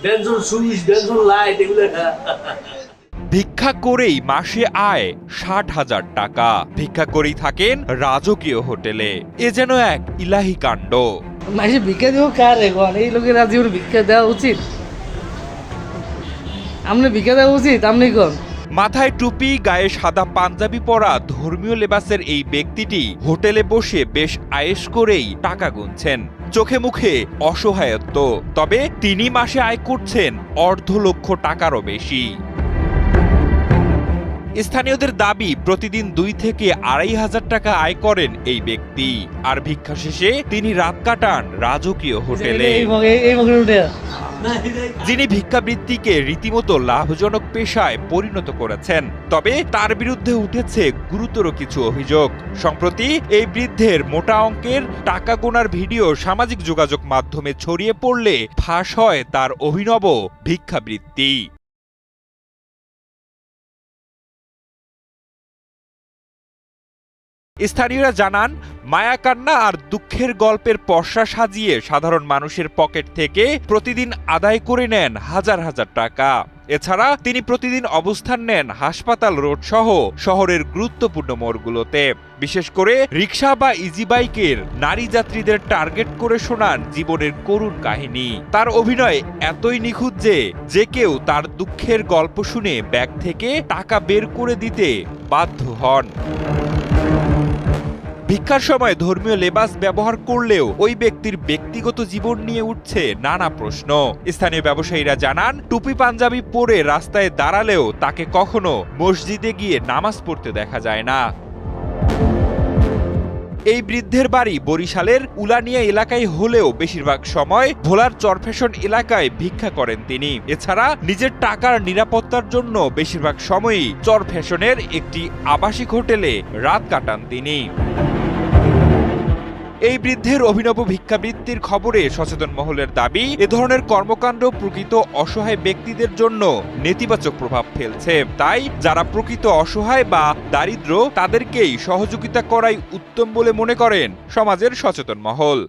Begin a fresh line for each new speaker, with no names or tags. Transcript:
ডেনজল switch, ডেনজল light এগুলো।
ভিক্ষা করেই মাসে আয় ৬০,০০০ টাকা। ভিক্ষা করেই থাকেন রাজকীয় হোটেলে। এ যেন এক ইলাহি কাণ্ড।
মাসে ভিক্ষা দেবো কার এখন? এই লোকের জীবনে ভিক্ষা দেওয়া উচিত? আপনি ভিক্ষা দেওয়া উচিত? আপনি কোন?
মাথায় টুপি, গায়ে সাদা পাঞ্জাবি পরা ধর্মীয় লেবাসের এই ব্যক্তিটি হোটেলে বসে বেশ আয়েশ করেই টাকা গুনছেন। চোখে মুখে অসহায়ত্ব। তবে তিনি মাসে আয় করছেন ১৫০০০০০ টাকারও বেশি। স্থানীয়দের দাবি, প্রতিদিন ২ থেকে ২৫০০০ টাকা আয় করেন এই ব্যক্তি। আর ভিক্ষা শেষে তিনি রাত কাটান রাজকীয় হোটেলে। যিনি ভিক্ষাবৃত্তিকে রীতিমতো লাভজনক পেশায় পরিণত করেছেন। তবে তার বিরুদ্ধে উঠেছে গুরুতর কিছু অভিযোগ। সম্প্রতি এই বৃদ্ধের মোটা অঙ্কের টাকা গোনার ভিডিও সামাজিক যোগাযোগ মাধ্যমে ছড়িয়ে পড়লে ফাঁস হয় তার অভিনব ভিক্ষাবৃত্তি। স্থানীয়রা জানান, মায়াকান্না আর দুঃখের গল্পের পসরা সাজিয়ে সাধারণ মানুষের পকেট থেকে প্রতিদিন আদায় করে নেন হাজার হাজার টাকা। এছাড়া তিনি প্রতিদিন অবস্থান নেন হাসপাতাল রোড সহ শহরের গুরুত্বপূর্ণ মোড়গুলোতে। বিশেষ করে রিকশা বা ইজি বাইকের নারী যাত্রীদের টার্গেট করে শোনান জীবনের করুণ কাহিনী। তার অভিনয় এতই নিখুঁত যে কেউ তার দুঃখের গল্প শুনে ব্যাগ থেকে টাকা বের করে দিতে বাধ্য হন। ভিক্ষার সময় ধর্মীয় লেবাস ব্যবহার করলেও ওই ব্যক্তির ব্যক্তিগত জীবন নিয়ে উঠছে নানা প্রশ্ন। স্থানীয় ব্যবসায়ীরা জানান, টুপি পাঞ্জাবি পরে রাস্তায় দাঁড়ালেও তাকে কখনো মসজিদে গিয়ে নামাজ পড়তে দেখা যায় না। এই বৃদ্ধের বাড়ি বরিশালের উলানিয়া এলাকায় হলেও বেশিরভাগ সময় ভোলার চরফ্যাশন এলাকায় ভিক্ষা করেন তিনি। এছাড়া নিজের টাকার নিরাপত্তার জন্য বেশিরভাগ সময়ই চরফ্যাশনের একটি আবাসিক হোটেলে রাত কাটান তিনি। এই বৃদ্ধের অভিনব ভিক্ষাবৃত্তির খবরে সচেতন মহলের দাবি, এ ধরনের কর্মকাণ্ড প্রকৃত অসহায় ব্যক্তিদের জন্য নেতিবাচক প্রভাব ফেলছে। তাই যারা প্রকৃত অসহায় বা দারিদ্র তাদেরকেই সহযোগিতা করাই উত্তম বলে মনে করেন সমাজের সচেতন মহল।